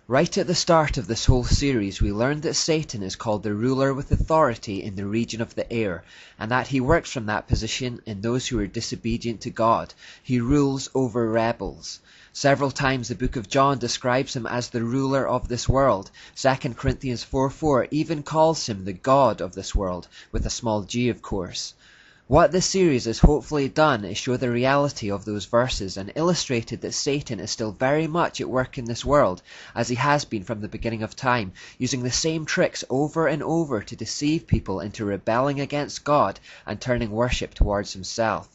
Right at the start of this whole series, we learned that Satan is called the ruler with authority in the region of the air, and that he works from that position in those who are disobedient to God. He rules over rebels. Several times the book of John describes him as the ruler of this world. 2 Corinthians 4:4 even calls him the God of this world, with a small g of course. What this series has hopefully done is show the reality of those verses and illustrated that Satan is still very much at work in this world, as he has been from the beginning of time, using the same tricks over and over to deceive people into rebelling against God and turning worship towards himself.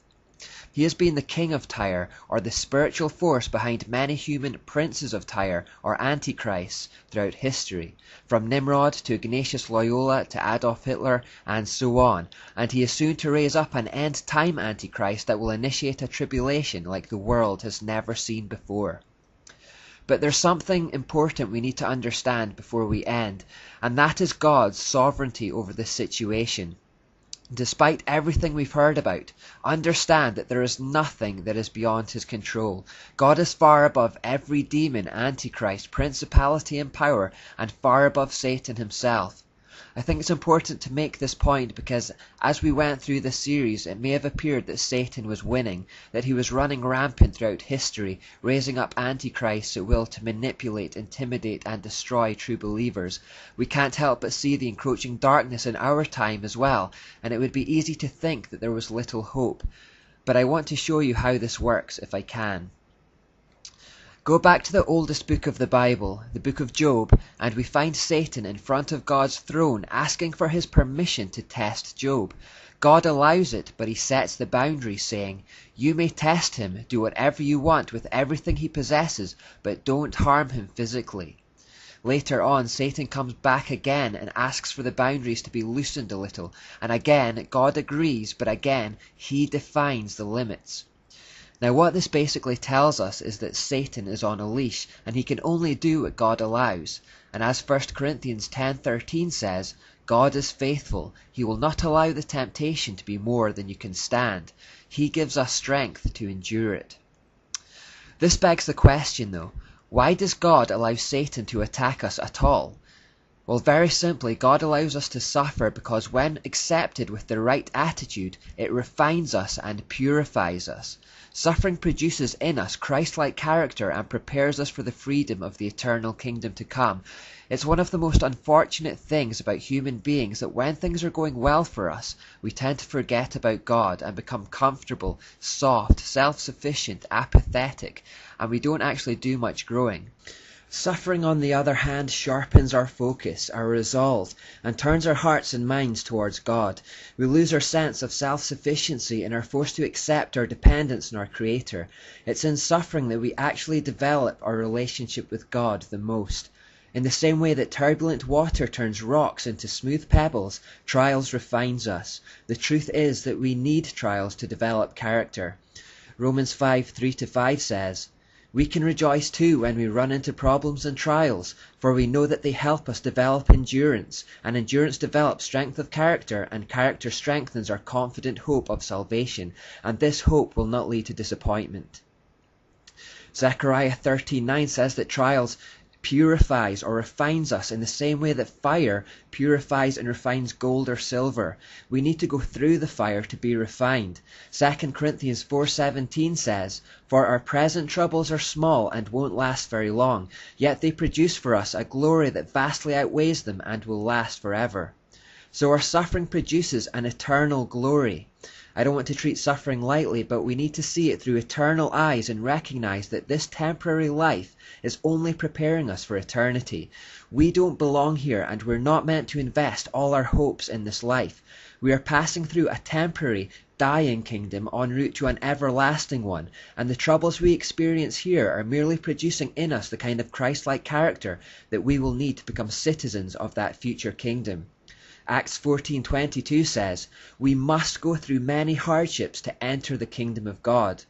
He has been the king of Tyre, or the spiritual force behind many human princes of Tyre, or antichrists, throughout history, from Nimrod to Ignatius Loyola to Adolf Hitler, and so on, and he is soon to raise up an end-time antichrist that will initiate a tribulation like the world has never seen before. But there's something important we need to understand before we end, and that is God's sovereignty over this situation. Despite everything we've heard about, understand that there is nothing that is beyond his control. God is far above every demon, antichrist, principality and power, and far above Satan himself. I think it's important to make this point because as we went through this series, it may have appeared that Satan was winning, that he was running rampant throughout history, raising up antichrists at will to manipulate, intimidate and destroy true believers. We can't help but see the encroaching darkness in our time as well, and it would be easy to think that there was little hope. But I want to show you how this works if I can. Go back to the oldest book of the Bible, the book of Job, and we find Satan in front of God's throne asking for his permission to test Job. God allows it, but he sets the boundaries, saying, "You may test him, do whatever you want with everything he possesses, but don't harm him physically." Later on, Satan comes back again and asks for the boundaries to be loosened a little, and again God agrees, but again he defines the limits. Now what this basically tells us is that Satan is on a leash, and he can only do what God allows. And as 1 Corinthians 10:13 says, God is faithful. He will not allow the temptation to be more than you can stand. He gives us strength to endure it. This begs the question though, why does God allow Satan to attack us at all? Well, very simply, God allows us to suffer because when accepted with the right attitude, it refines us and purifies us. Suffering produces in us Christ-like character and prepares us for the freedom of the eternal kingdom to come. It's one of the most unfortunate things about human beings that when things are going well for us, we tend to forget about God and become comfortable, soft, self-sufficient, apathetic, and we don't actually do much growing. Suffering, on the other hand, sharpens our focus, our resolve, and turns our hearts and minds towards God. We lose our sense of self-sufficiency and are forced to accept our dependence on our Creator. It's in suffering that we actually develop our relationship with God the most. In the same way that turbulent water turns rocks into smooth pebbles, trials refines us. The truth is that we need trials to develop character. Romans 5:3-5 says, "We can rejoice too when we run into problems and trials, for we know that they help us develop endurance, and endurance develops strength of character, and character strengthens our confident hope of salvation, and this hope will not lead to disappointment." Zechariah 13:9 says that trials purifies or refines us in the same way that fire purifies and refines gold or silver. We need to go through the fire to be refined. 2 Corinthians 4:17 says, "For our present troubles are small and won't last very long, yet they produce for us a glory that vastly outweighs them and will last forever." So our suffering produces an eternal glory. I don't want to treat suffering lightly, but we need to see it through eternal eyes and recognize that this temporary life is only preparing us for eternity. We don't belong here, and we're not meant to invest all our hopes in this life. We are passing through a temporary, dying kingdom en route to an everlasting one, and the troubles we experience here are merely producing in us the kind of Christ-like character that we will need to become citizens of that future kingdom. Acts 14:22 says, "We must go through many hardships to enter the kingdom of God."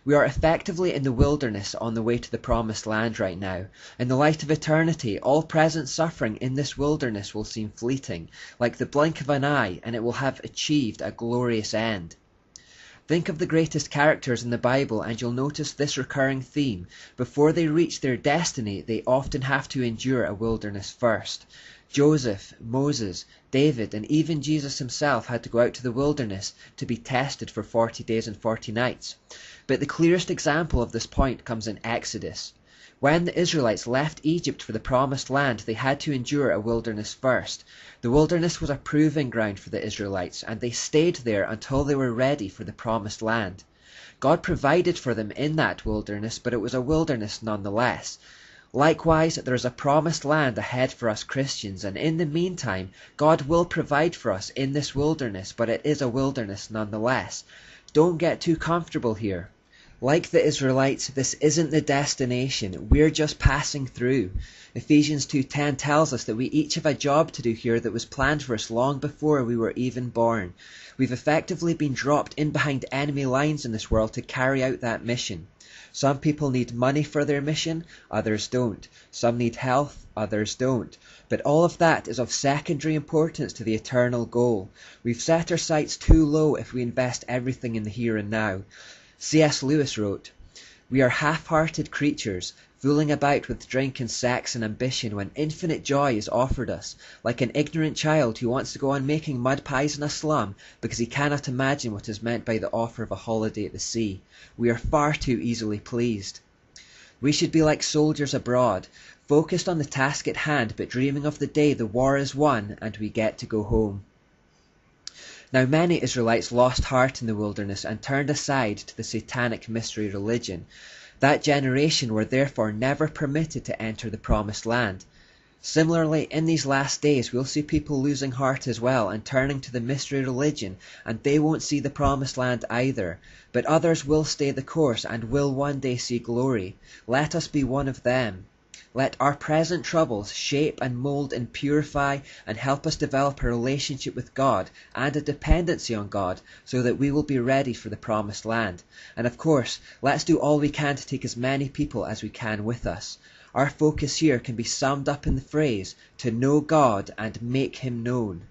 We are effectively in the wilderness on the way to the promised land right now. In the light of eternity, all present suffering in this wilderness will seem fleeting, like the blink of an eye, and it will have achieved a glorious end. Think of the greatest characters in the Bible and you'll notice this recurring theme. Before they reach their destiny, they often have to endure a wilderness first. Joseph, Moses, David, and even Jesus himself had to go out to the wilderness to be tested for 40 days and 40 nights. But the clearest example of this point comes in Exodus. When the Israelites left Egypt for the promised land, they had to endure a wilderness first. The wilderness was a proving ground for the Israelites, and they stayed there until they were ready for the promised land. God provided for them in that wilderness, but it was a wilderness nonetheless. Likewise, there is a promised land ahead for us Christians, and in the meantime, God will provide for us in this wilderness, but it is a wilderness nonetheless. Don't get too comfortable here. Like the Israelites, this isn't the destination, we're just passing through. Ephesians 2:10 tells us that we each have a job to do here that was planned for us long before we were even born. We've effectively been dropped in behind enemy lines in this world to carry out that mission. Some people need money for their mission, others don't. Some need health, others don't. But all of that is of secondary importance to the eternal goal. We've set our sights too low if we invest everything in the here and now. C.S. Lewis wrote, "We are half-hearted creatures, fooling about with drink and sex and ambition when infinite joy is offered us, like an ignorant child who wants to go on making mud pies in a slum because he cannot imagine what is meant by the offer of a holiday at the sea. We are far too easily pleased. We should be like soldiers abroad, focused on the task at hand but dreaming of the day the war is won and we get to go home." Now many Israelites lost heart in the wilderness and turned aside to the satanic mystery religion. That generation were therefore never permitted to enter the promised land. Similarly, in these last days we'll see people losing heart as well and turning to the mystery religion, and they won't see the promised land either. But others will stay the course and will one day see glory. Let us be one of them. Let our present troubles shape and mold and purify and help us develop a relationship with God and a dependency on God so that we will be ready for the promised land. And of course, let's do all we can to take as many people as we can with us. Our focus here can be summed up in the phrase, to know God and make Him known.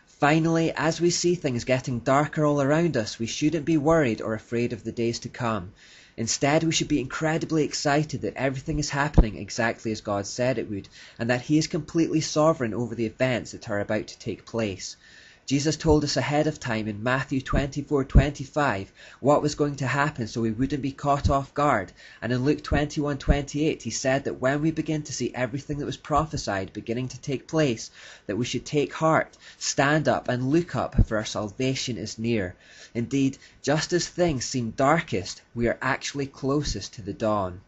Finally, as we see things getting darker all around us, we shouldn't be worried or afraid of the days to come. Instead, we should be incredibly excited that everything is happening exactly as God said it would, and that He is completely sovereign over the events that are about to take place. Jesus told us ahead of time in Matthew 24:25 what was going to happen so we wouldn't be caught off guard, and in Luke 21:28 He said that when we begin to see everything that was prophesied beginning to take place, that we should take heart, stand up and look up, for our salvation is near. Indeed, just as things seem darkest, we are actually closest to the dawn.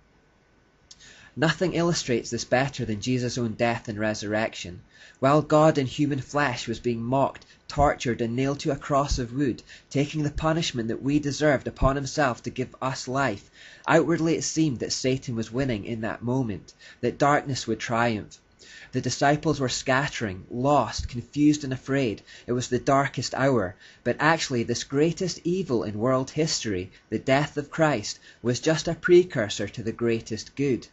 Nothing illustrates this better than Jesus' own death and resurrection. While God in human flesh was being mocked, tortured, and nailed to a cross of wood, taking the punishment that we deserved upon Himself to give us life, outwardly it seemed that Satan was winning in that moment, that darkness would triumph. The disciples were scattering, lost, confused and afraid. It was the darkest hour. But actually this greatest evil in world history, the death of Christ, was just a precursor to the greatest good.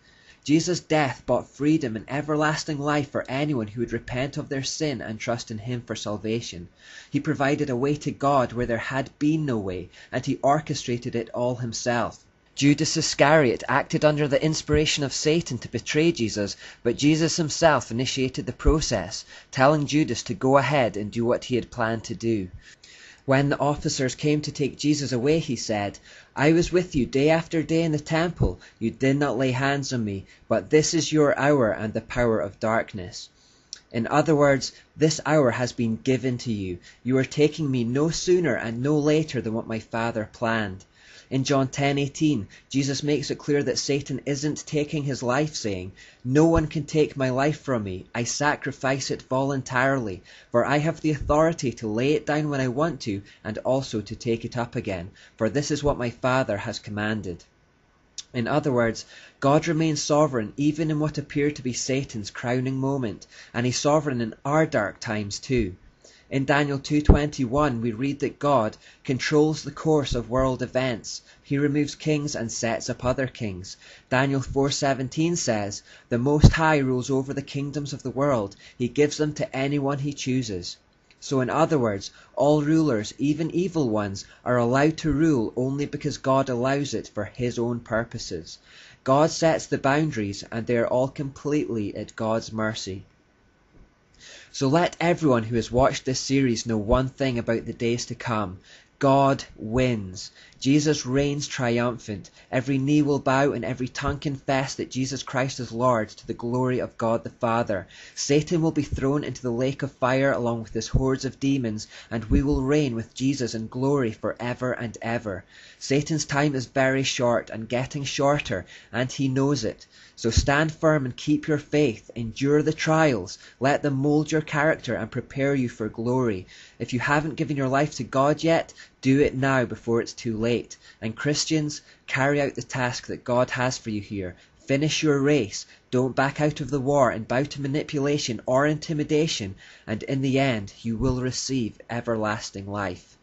Jesus' death bought freedom and everlasting life for anyone who would repent of their sin and trust in Him for salvation. He provided a way to God where there had been no way, and He orchestrated it all Himself. Judas Iscariot acted under the inspiration of Satan to betray Jesus, but Jesus Himself initiated the process, telling Judas to go ahead and do what he had planned to do. When the officers came to take Jesus away, He said, "I was with you day after day in the temple. You did not lay hands on me, but this is your hour and the power of darkness." In other words, this hour has been given to you. You are taking me no sooner and no later than what my Father planned. In John 10:18, Jesus makes it clear that Satan isn't taking His life, saying, "No one can take my life from me. I sacrifice it voluntarily, for I have the authority to lay it down when I want to and also to take it up again, for this is what my Father has commanded." In other words, God remains sovereign even in what appeared to be Satan's crowning moment, and He's sovereign in our dark times too. In Daniel 2:21 we read that God controls the course of world events. He removes kings and sets up other kings. Daniel 4:17 says, "The Most High rules over the kingdoms of the world. He gives them to anyone He chooses." So in other words, all rulers, even evil ones, are allowed to rule only because God allows it for his own purposes. God sets the boundaries, and they are all completely at God's mercy. So let everyone who has watched this series know one thing about the days to come. God wins. Jesus reigns triumphant. Every knee will bow and every tongue confess that Jesus Christ is Lord, to the glory of God the Father. Satan will be thrown into the lake of fire along with his hordes of demons, and we will reign with Jesus in glory forever and ever. Satan's time is very short and getting shorter, and he knows it. So stand firm and keep your faith. Endure the trials. Let them mold your character and prepare you for glory. If you haven't given your life to God yet, do it now before it's too late. And Christians, carry out the task that God has for you here. Finish your race. Don't back out of the war and bow to manipulation or intimidation, and in the end you will receive everlasting life.